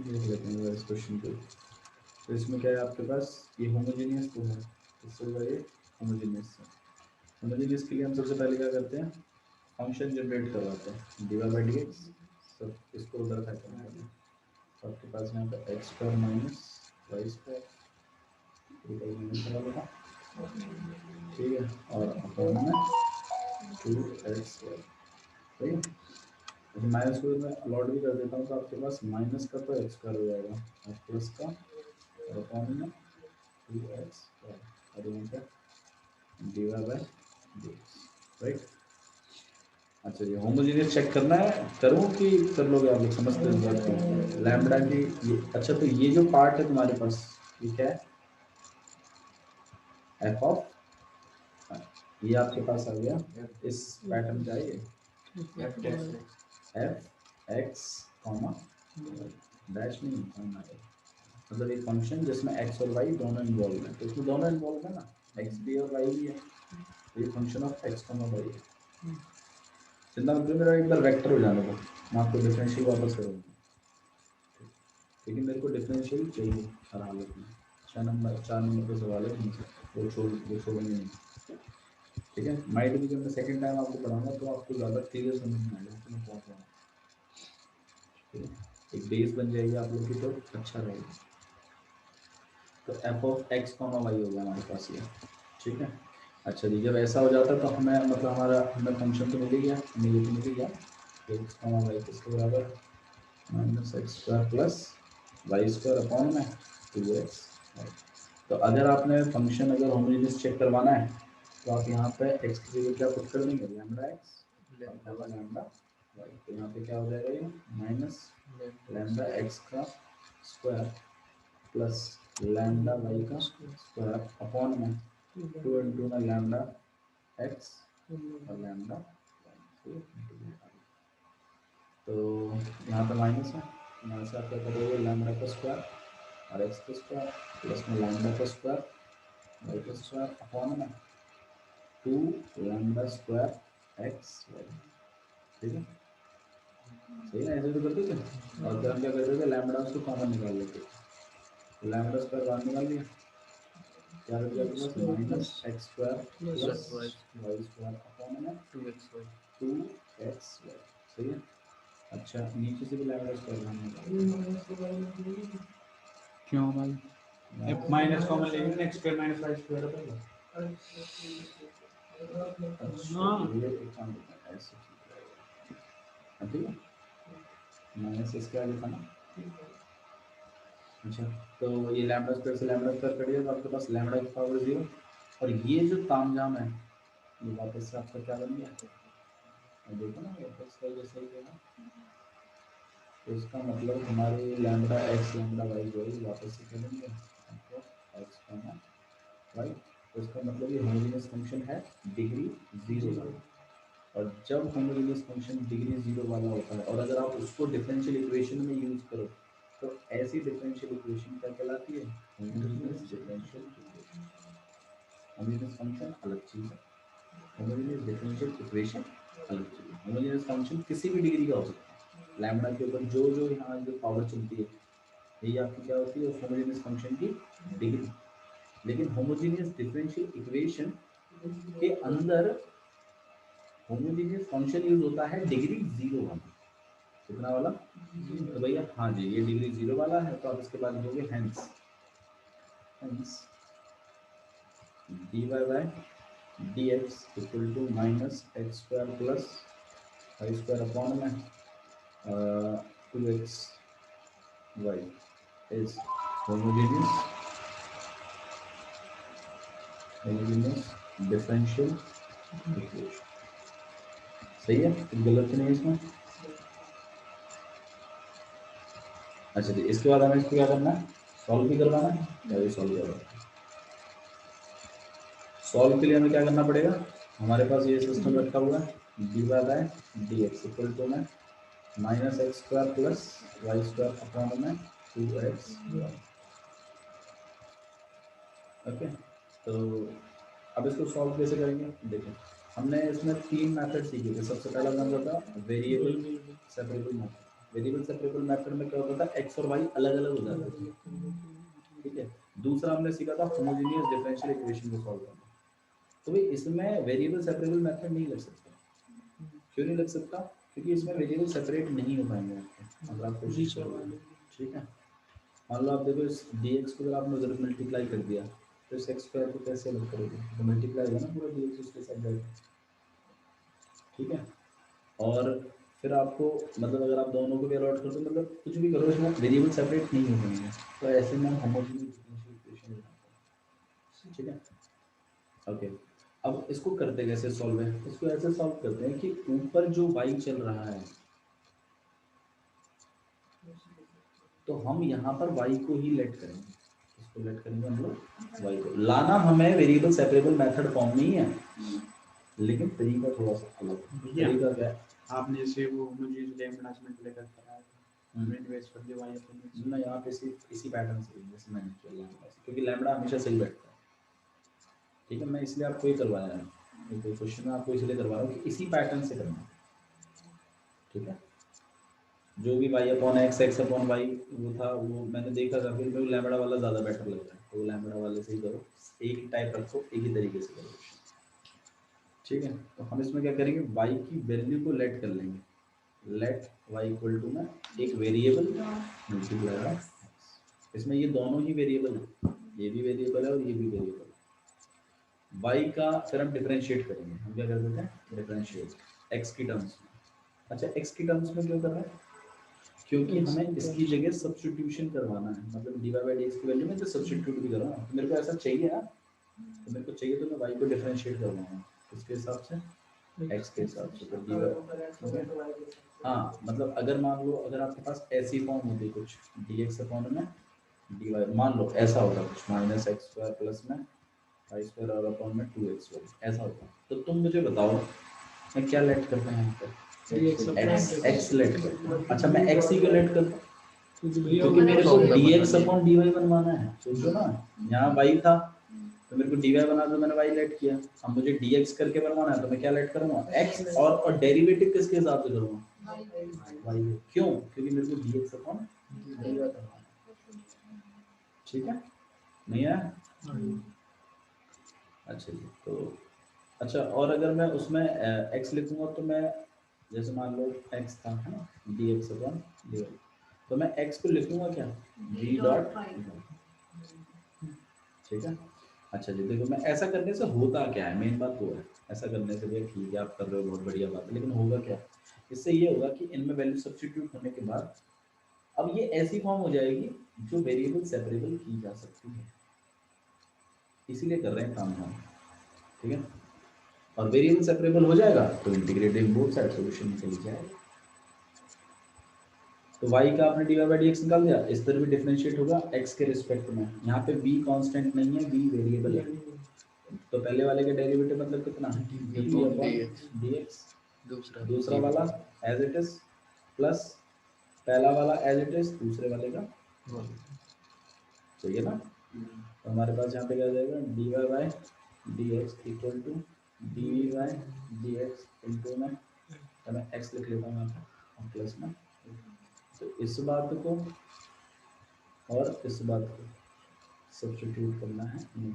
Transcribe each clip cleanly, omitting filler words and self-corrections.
देख लेते हैं इस क्वेश्चन को। तो इसमें क्या है आपके पास, ये होमोजेनियस तो है, इससे होगा ये होमोजेनियस है। होमोजेनियस के लिए हम सबसे पहले क्या करते हैं, फंक्शन जनरेट करवाते हैं d y by d x, सब इसको उधर फैक्टर करते हैं। तो आपके पास यहाँ पर x square minus y square होगा, ठीक है, और अपॉन में 2x स्क्वायर, सही है। अच्छा माइनस को मैं अलॉट भी कर देता हूँ, तो आपके पास माइनस का तो एक्स स्क्वायर हो जाएगा और प्लस का और अपॉन में 2x स्क्वायर और यहाँ पे d y by d x, right. अच्छा ये होमोजेनियस चेक करना है, करूँ कि कर लोगे आप लोग, समझते हो बात को लैम्बडा की ये। अच्छा तो ये जो पार्ट है तुम्हारे पास, ये क्या है, एफ ऑफ, ये आपके पास आ गया इस पैटर्न का, ये एफ एक्स कॉमा डैश नहीं कॉमा है, मतलब एक फंक्शन जिसमें एक्स और वाई दोनों इन्वॉल्व है, तो इसमें दोनों इन्वॉल्व है ना, एक्स भी और वाई भी है, तो ये function of x comma y है। चिंता मत करो, मेरा एक बार वेक्टर हो जाने दो, मैं आपको डिफरेंशियल वापस करूँगा, लेकिन मेरे को डिफरेंशियल चाहिए हर हालत में। 4 नंबर का सवाल है तुमसे, वो छोड़ेंगे नहीं, ठीक है। माइंड में जब मैं सेकंड टाइम आपको पढ़ाऊंगा तो आपको ज़्यादा क्लियर समझ में आएगा कि मैं क्या पढ़ा रहा हूँ, ठीक है। एक बेस बन जाएगी आप लोग की, तो अच्छा रहेगा। तो f of x comma y हो गया हमारे पास ये, ठीक है। अच्छा जी, जब ऐसा हो जाता है तो हमें मतलब हमें फंक्शन तो मिल ही गया, हमें ये तो मिल ही गया, एक्स कॉमा वाई किसके बराबर, minus x square plus y square upon में 2x। तो अगर आपने फंक्शन अगर होमोजेनियस चेक करवाना है तो आप यहाँ पे x की जगह क्या पुट कर देंगे, लैम्डा एक्स लैम्डा वाई, तो यहाँ पे क्या हो जाएगा, ये माइनस लैम्डा एक्स का स्क्वायर प्लस लैम्डा वाई का स्क्वायर अपॉन में 2 इंटू में लैम्डा एक्स और लैम्डा वाई। तो यहाँ पे माइनस है, यहाँ से आप क्या करोगे, लैम्डा का स्क्वायर और एक्स का स्क्वायर प्लस में लैम्डा का स्क्वायर वाई का स्क्वायर अपॉन में 2 लैम्डा स्क्वायर एक्स वाई, ठीक है। सही है, ऐसे तो करते थे। और फिर हम क्या करते थे, लैम्डा उसको कॉमन निकाल लेते थे, लैम्डा स्क्वायर बाहर निकाल लिया, क्या बच गया आपके पास, minus x square plus y square upon में 2x वाई, सही है। अच्छा नीचे से भी लैम्डा स्क्वायर बाहर निकाल, क्यों भाई, माइनस कॉमन लेंगे, x square minus y square होगा। अच्छा ये एक काम करते हैं, ऐसे ठीक रहेगा, ठीक है, माइनस इसके आगे था ना। अच्छा तो ये लैम्डा स्क्वायर से लैम्डा स्क्वायर कट गया, तो आपके पास लैम्डा की पावर 0, और ये जो तामझाम है ये वापस से आपका क्या बन गया, अब देखो ना वापस का जैसे ही है ना, तो इसका मतलब हमारे लैम्डा एक्स लैम्डा वाई जो है वापस से क्या बन गया आपको एक्स कॉमा वाई, तो इसका मतलब ये होमोजेनियस फंक्शन है डिग्री 0 वाला। और जब होमोजेनियस फंक्शन डिग्री 0 वाला होता है और अगर आप उसको डिफरेंशियल इक्वेशन में यूज करो, तो ऐसी डिफरेंशियल इक्वेशन क्या कहलाती है, homogeneous differential equation. Homogeneous function अलग चीज है, होमोजेनियस डिफरेंशियल इक्वेशन अलग चीज है। होमोजेनियस फंक्शन किसी भी डिग्री का हो सकता है, लैम्डा के ऊपर जो जो यहाँ जो पावर चलती है यही आपकी क्या होती है, होमोजेनियस फंक्शन की डिग्री। लेकिन होमोजेनियस डिफरेंशियल इक्वेशन के अंदर होमोजेनियस फंक्शन यूज होता है डिग्री 0 वाला, कितना वाला, तो भैया हाँ जी ये डिग्री 0 वाला है, तो आप इसके बाद लिखोगे hence d Y by D x equal to minus x square plus y square upon में 2x y is homogeneous differential equation, सही है, कुछ गलत तो नहीं है इसमें। अच्छा जी, इसके बाद हमें इसको क्या करना है, सॉल्व भी करवाना है, या ये सॉल्व करवाना है। सॉल्व के लिए हमें क्या करना पड़ेगा, हमारे पास ये सिस्टम रखा हुआ है D Y by D x equal to में minus x square plus y square upon में 2x वाई, ओके। तो अब इसको सॉल्व कैसे करेंगे, देखो हमने इसमें 3 मेथड सीखे थे। सबसे पहला कौन सा था, variable separable method, variable separable method में क्या होता था, एक्स और वाई अलग अलग हो जाते थे, ठीक है। दूसरा हमने सीखा था होमोजेनियस डिफरेंशियल इक्वेशन को सॉल्व करना। तो भाई इसमें वेरिएबल सेपरेबल मेथड नहीं लग सकता। क्यों नहीं लग सकता? क्योंकि इसमें वेरिएबल सेपरेट नहीं हो पाएंगे आपके, अगर आप कोशिश करोगे, ठीक है। मान लो आप देखो इस dx को अगर आपने उधर मल्टीप्लाई कर दिया तो इस x स्क्वायर को कैसे अलग करोगे, तो मल्टीप्लाई होगा ना पूरा dx उसके साथ जाएगा, ठीक है। और फिर आपको मतलब अगर आप दोनों को भी अलॉट करो तो मतलब कुछ भी करो इसमें वेरिएबल सेपरेट नहीं हो पाएंगे, तो ऐसे में हम होमोजेनियस डिफरेंशियल इक्वेशन बनाते हैं, ठीक है। ओके, अब इसको करते कैसे सॉल्व है, इसको ऐसे सॉल्व करते हैं कि ऊपर जो y चल रहा है तो हम यहाँ पर y को ही लेट करेंगे, इसको लेट करेंगे हम लोग y को। लाना हमें वेरिएबल सेपरेबल मेथड फॉर्म नहीं है, लेकिन तरीका थोड़ा सा अलग है। तरीका क्या है, आपने जैसे वो मुझे लैम्बडा से मल्टीप्लाई कराया था, मैंने वैसे कर दिया y अपन मैं यहाँ पे इसी पैटर्न से जैसे मैंने किया लैम्बडा से, क्योंकि लैम्बडा हमेशा सही बैठता है, ठीक है। मैं इसलिए आपको ये करवाया है, ये क्वेश्चन में आपको इसलिए करवा रहा हूँ कि इसी पैटर्न से करना, ठीक है। जो भी y upon x x upon y वो था, वो मैंने देखा था, फिर मेरे को लैम्बडा वाला ज़्यादा बेटर लग रहा है, तो लैम्बडा वाले से ही करो, एक ही टाइप रखो, एक ही तरीके से करो, ठीक है। तो हम इसमें क्या करेंगे, y की वैल्यू को लेट कर लेंगे, लेट y इक्वल टू में एक वेरिएबल मल्टीप्लाई बाय x। इसमें ये दोनों ही वेरिएबल है, ये भी वेरिएबल है और ये भी वेरिएबल है। y का फिर हम डिफरेंशिएट करेंगे, हम क्या कर देते हैं डिफरेंशिएट x की टर्म्स में। अच्छा x की टर्म्स में क्यों कर रहे हैं, क्योंकि हमें इसकी जगह सब्स्टिट्यूशन करवाना है, मतलब dy बाय dx की वैल्यू में तो सब्स्टिट्यूट भी करवाना है, तो मेरे को ऐसा चाहिए ना, तो मेरे को चाहिए तो मैं y को डिफरेंशिएट करवाऊंगा उसके हिसाब से, x के हिसाब से, तो dy, हाँ मतलब अगर मान लो अगर आपके पास ऐसी फॉर्म होती कुछ dx अपॉन में dy, मान लो ऐसा होता कुछ माइनस एक्स स्क्वायर प्लस में वाई स्क्वायर और अपॉन में 2x ऐसा होता, तो तुम मुझे बताओ मैं क्या लेट करता हूँ यहाँ पर, x लेट करता हूँ। अच्छा मैं x ही क्यों लेट करता हूँ, क्योंकि मेरे को dx अपॉन dy बनवाना है, सोचो ना, यहाँ y था तो मेरे को dy बना तो मैंने y लेट किया, अब मुझे dx करके बनवाना है तो मैं क्या लेट करूँगा x, और डेरिवेटिव किसके हिसाब से करूँगा y, क्यों, क्योंकि मेरे को dx अपॉन dy बनवाना है, ठीक है। नहीं है, अच्छा जी। तो अच्छा, और अगर मैं उसमें x लिखूंगा तो मैं जैसे मान लो x था है ना dx अपॉन dy, तो मैं x को लिखूंगा क्या v डॉट, ठीक है। अच्छा जी देखो, मैं ऐसा करने से होता क्या है, मेन बात वो है, ऐसा करने से भैया ठीक है आप कर रहे हो बहुत बढ़िया बात है, लेकिन होगा क्या, इससे ये होगा कि इनमें वैल्यू सब्स्टिट्यूट होने के बाद अब ये ऐसी फॉर्म हो जाएगी जो वेरिएबल सेपरेबल की जा सकती है, इसीलिए कर रहे हैं काम हम, ठीक है। और वेरिएबल सेपरेबल हो जाएगा तो इंटीग्रेटिंग बोथ साइड सॉल्यूशन निकल जाएगा। तो y का आपने dy बाई dx निकाल दिया, इस तरह भी डिफरेंशिएट होगा x के रिस्पेक्ट में, यहाँ पे b कांस्टेंट नहीं है, b वेरिएबल है, तो पहले वाले का डेरिवेटिव मतलब कितना dy अपॉन dx, दूसरा वाला एज इट इज प्लस पहला वाला एज इट इज दूसरे वाले का, सही है ना। तो हमारे पास यहाँ पे क्या आ जाएगा dy by dx equal to dv by dx into में, तो मैं x लिख लेता हूँ यहाँ पे और प्लस में, तो इस बात को और इस बात को सब्स्टिट्यूट करना है इसमें,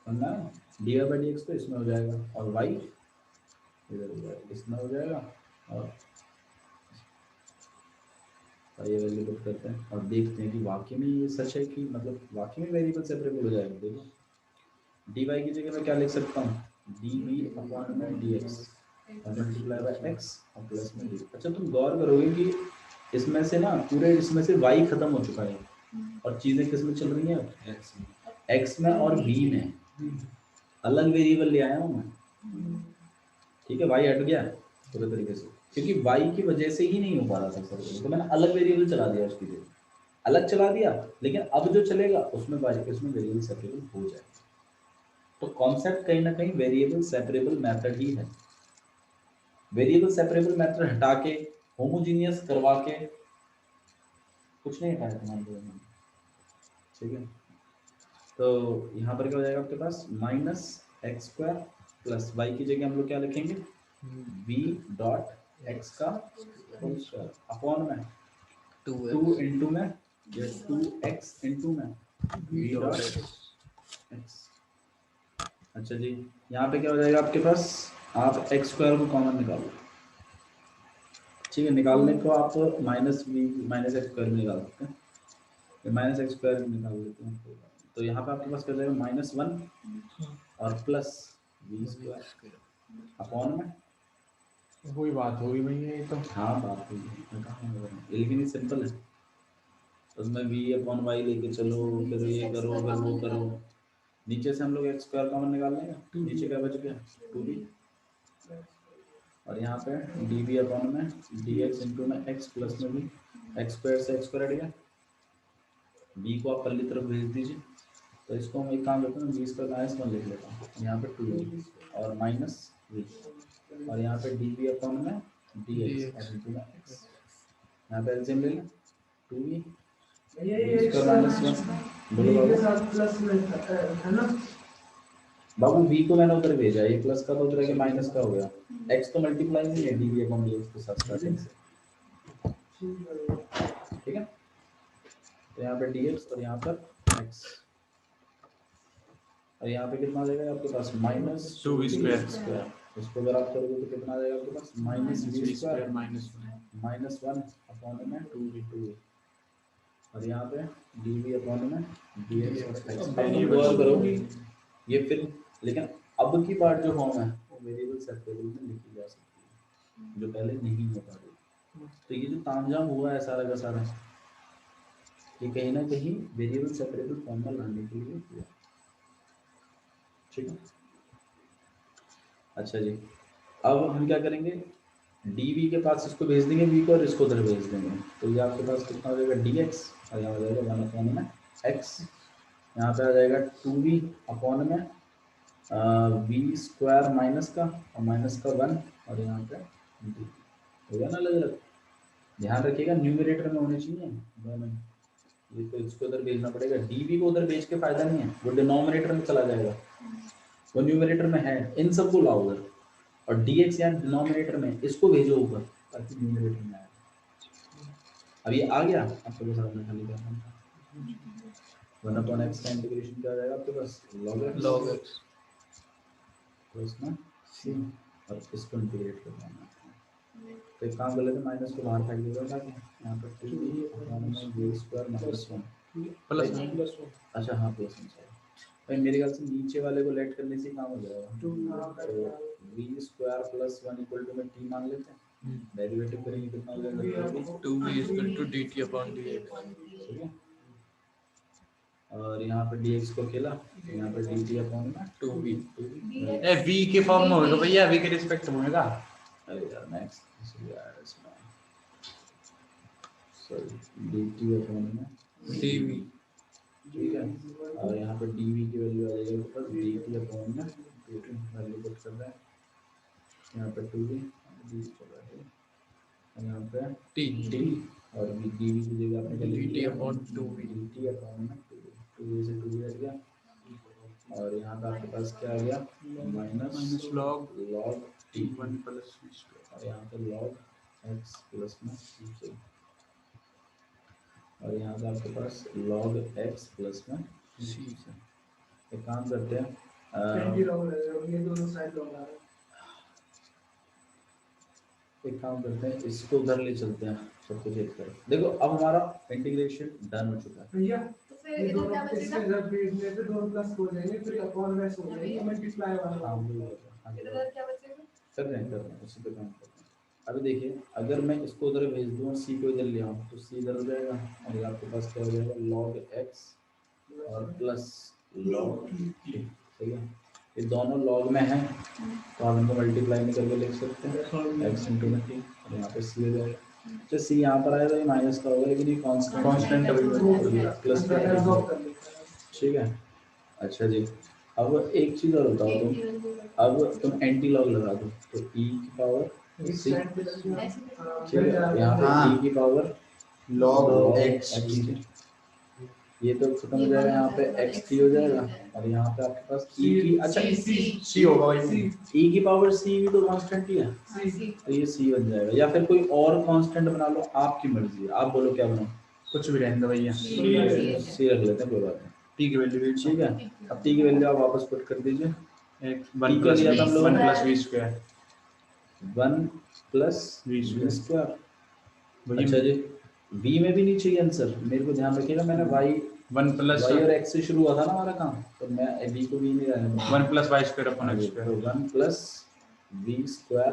करना है डी बाई डी एक्स तो इसमें हो जाएगा और y इधर हो जाएगा, इसमें हो जाएगा, और ये वैल्यू पुट करते हैं और देखते हैं कि वाकई में ये सच है कि मतलब वाकई में वेरिएबल सेपरेबल हो जाएगा। देखो डी वाई की जगह मैं क्या लिख सकता हूँ डी वी अपॉन में डी एक्स और मल्टीप्लाई बाय एक्स और प्लस में डी। अच्छा तुम गौर करोगे कि इसमें से ना पूरे इसमें से y खत्म हो चुका है और चीजें किस में चल रही हैं x में और v में, अलग वेरिएबल ले आया हूँ मैं, ठीक है। y हट गया पूरे तरीके से क्योंकि y की वजह से ही नहीं हो पा रहा था सर, तो मैंने अलग वेरिएबल चला दिया उसकी जगह, अलग चला दिया, लेकिन अब जो चलेगा उसमें y इसमें वेरिएबल सेपरेबल हो जाएगा। तो कॉन्सेप्ट कहीं ना कहीं वेरिएबल सेपरेबल मेथड ही है। वेरिएबल सेपरेबल मेथड हटा के होमोजीनियस करवा के कुछ नहीं हटाया तुम्हारे लिए मैंने, ठीक है। तो यहाँ पर क्या हो जाएगा आपके पास minus x square plus y की जगह हम लोग क्या लिखेंगे v डॉट x का होल स्क्वायर अपॉन में 2 2x इंटू में ये 2x इंटू में v डॉट x। अच्छा जी, यहाँ पे क्या हो जाएगा आपके पास, आप x स्क्वायर को कॉमन निकालो, ठीक है। निकालने को आप माइनस एक्स स्क्वायर में निकाल सकते हैं, माइनस एक्स स्क्वायर में निकाल लेते हैं। तो यहाँ पे आपके पास क्या हो जाएगा -1 और प्लस वी स्क्वायर अपॉन में वही बात होगी भैया ये तो। हाँ बात हुई है, मैं कहाँ बोल रहा हूँ, लेकिन ये सिंपल है। उसमें v अपॉन वाई लेके चलो, फिर ये करो, फिर वो करो। नीचे से हम लोग एक्स स्क्वायर कॉमन निकाल लेंगे, नीचे क्या बच गया 2v, और यहाँ पे dv अपॉन में dx इंटू में x प्लस में भी एक्स स्क्वायर से एक्स स्क्वायर हट गया, v को आप पल्ली तरफ भेज दीजिए। तो इसको हम एक काम करते हैं, v स्क्वायर -1 लिख लेता हूँ, यहाँ पे 2v और माइनस v, और यहाँ पे dv अपॉन में dx और इंटू में x। यहाँ पे एलसीएम ले लें 2v बाबू v को मैंने उधर भेजा, ये प्लस का तो उधर के माइनस का हो गया, x तो मल्टीप्लाई नहीं है dv अपॉन dx के साथ स्टार्टिंग से, ठीक है। तो यहाँ पे dx और यहाँ पर x, और यहाँ पे कितना आ जाएगा आपके पास -2v स्क्वायर। इसको अगर आप करोगे तो कितना आ जाएगा आपके पास -v -v square minus 1 upon में 2v, और यहाँ पे dv अपॉन में dx और x। अब तुम गौर करो ये फिर, लेकिन अब की बात जो फॉर्म है वो वेरिएबल सेपरेबल में लिखी जा सकती है, जो पहले नहीं हो पा रही। तो ये जो तामझाम हुआ है सारा का सारा, ये कहीं ना कहीं वेरिएबल सेपरेबल फॉर्म में लाने के लिए हुआ, ठीक है। अच्छा जी, अब हम क्या करेंगे, dv के पास इसको भेज देंगे v को, और इसको उधर भेज देंगे, तो ये आपके पास कितना हो जाएगा dx, और यहाँ हो जाएगा 1 अपॉन में x, यहाँ पे आ जाएगा 2v अपॉन में v स्क्वायर माइनस का और माइनस का 1, और यहाँ पे d हो गया ना अलग अलग। ध्यान रखिएगा न्यूमरेटर में होने चाहिए दोनों, ये तो इसको उधर भेजना पड़ेगा, dv को उधर भेज के फायदा नहीं है, वो डिनोमिनेटर में चला जाएगा, वो न्यूमरेटर में है, इन सबको लाओ उधर, और dx यहाँ डिनोमिनेटर में, इसको भेजो ऊपर ताकि न्यूमरेटर में आए। अब ये आ गया आपके सामने, खाली क्या 1 अपॉन x का इंटीग्रेशन क्या आ जाएगा आपके पास log x, तो इसमें c, और इसको इंटीग्रेट करना है। तो एक काम कर लेते हैं, माइनस को बाहर फेंक देते हैं, यहाँ पर 2v अपॉन में v स्क्वायर माइनस 1 प्लस 1, अच्छा हाँ प्लस 1 भाई, मेरे ख्याल से नीचे वाले को लेट करने से काम हो जाएगा, तो v square plus 1 equal to में t मान लेते हैं, डेरिवेटिव करेंगे कितना हो जाएगा 2v equal to dt upon dx, ठीक है। और यहाँ पे dx को खेला, यहाँ पे dt अपॉन में 2v ए v के फॉर्म में होगा भैया, v के रिस्पेक्ट में होगा। अरे यार नेक्स्ट इसमें सॉरी dt अपॉन में dv, ठीक है, और यहाँ पे dv की वैल्यू आ जाएगी ऊपर dt अपॉन में 2 वैल्यू पुट कर रहे हैं, यहाँ पे 2v यहाँ पे t और dv की जगह आपने क्या लिख dt दिया अपॉन 2v, dt अपॉन में 2 से 2 हट गया, और यहाँ पे आपके पास क्या आ गया minus log t, 1 plus v square, और यहाँ पे log x प्लस में c, और यहाँ पे आपके पास log x प्लस में c। एक काम करते हैं, एक काम करते हैं, इसको उधर ले चलते हैं, सब कुछ एक तरफ। देखो अब हमारा इंटीग्रेशन डन हो चुका है भैया ये दोनों इसके जब भेजने पे दोनों प्लस हो जाएंगे, फिर अपॉन वैसे हो जाएंगे, मल्टीप्लाई वाला हाँ कर रहे हैं उसी पे काम करते हैं। अभी देखिए अगर मैं इसको उधर भेज दूँ और सी को इधर ले आऊँ तो सी इधर हो जाएगा, और आपके पास क्या हो जाएगा log x और प्लस log t, ठीक है। ये दोनों log में है तो आप इनको मल्टीप्लाई नहीं करके लिख सकते हैं x इंटू में t, और यहाँ पे c हो जाएगा। तो c यहाँ पर आएगा, ये माइनस का होगा, लेकिन ये कांस्टेंट प्लस, ठीक है। अच्छा जी, अब एक चीज़ और बताओ तुम, अब तुम एंटी लॉग लगा दो तो e की पावर c, ठीक है, यहाँ पे e की पावर log x, ये तो खत्म हो जाएगा, यहाँ पे एक्स टी हो जाएगा और यहाँ पे आपके पास ई की, अच्छा सी होगा भाई। ई की पावर सी भी तो कांस्टेंट ही है, तो ये सी बन जाएगा। या फिर कोई और कांस्टेंट बना लो, आपकी मर्जी है, आप बोलो क्या बनाओ। कुछ भी रहने दो भैया। सी रख लेते हैं, कोई बात नहीं। टी की वैल्यू ठीक है, अब टी की वैल्यू आप वापस पुट कर दीजिए। एक T 1 क्या प्लस लिया था हम लोगों ने? 1 plus v square. 1 plus V v square. वही अच्छा जी, v में भी नहीं चाहिए आंसर, मेरे को ध्यान रखिएगा, मैंने y 1 प्लस y और x से शुरू हुआ था ना हमारा काम, तो मैं v को भी नहीं रहने दूंगा। 1 plus y square upon x तो square. 1 plus v square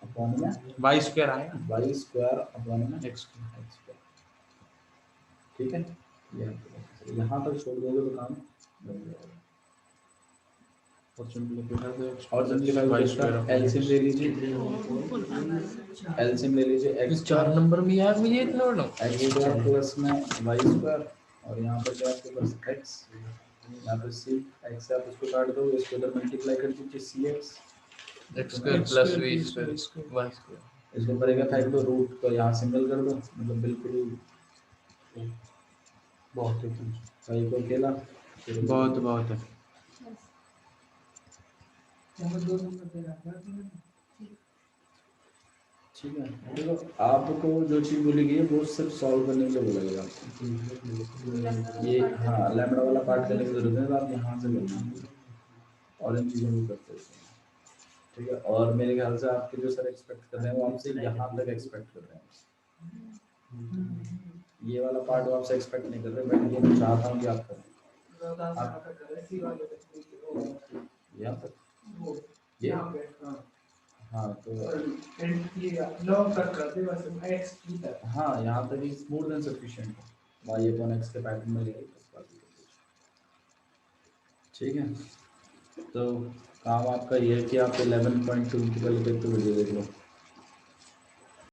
upon में वाई स्क्वायर आएगा y स्क्वायर अपॉन में एक्स स्क्वायर। x square. ठीक है, यहाँ तक छोड़ दोगे तो काम बन जाएगा। और सिंपलीफाई कर दो x और सिंपलीफाई वाई करके स्क्वायर एलसीएम ले लीजिए, एलसीएम ले लीजिए, x 4 नंबर में यार मुझे इतना बड़ा x स्क्वायर प्लस में y स्क्वायर और यहाँ पर क्या आपके पास x, यहाँ पर c, x से आप इसको काट दो, इसको इधर मल्टीप्लाई कर दीजिए cx, x square plus v square y square. इसको परेगा फेंक दो, रूट को यहाँ सिंगल कर दो, मतलब बिल्कुल बहुत है सही को अकेला। बहुत बहुत है। ठीक है, देखो आपको जो चीज़ बोली गई है वो सिर्फ सॉल्व करने के लिए बोला गया आपको। ये हाँ लैम्बडा वाला पार्ट करने की जरूरत है, तो आप यहाँ से करना और इन चीज़ों को करते हैं। ठीक है, और मेरे ख्याल से आपके जो सर एक्सपेक्ट कर रहे हैं वो आपसे यहाँ तक एक्सपेक्ट कर रहे हैं, ये वाला पार्ट वो आपसे एक्सपेक्ट नहीं कर रहे, बट ये मैं चाहता हूँ कि आप करें यहाँ तक ये। हाँ तो हाँ यहाँ तक is more than sufficient, y upon x के पैटर्न में लेके बस बात ही कर दीजिए। ठीक है, तो काम आपका ये है कि आप 11.2 की पहले वीडियो देख लो।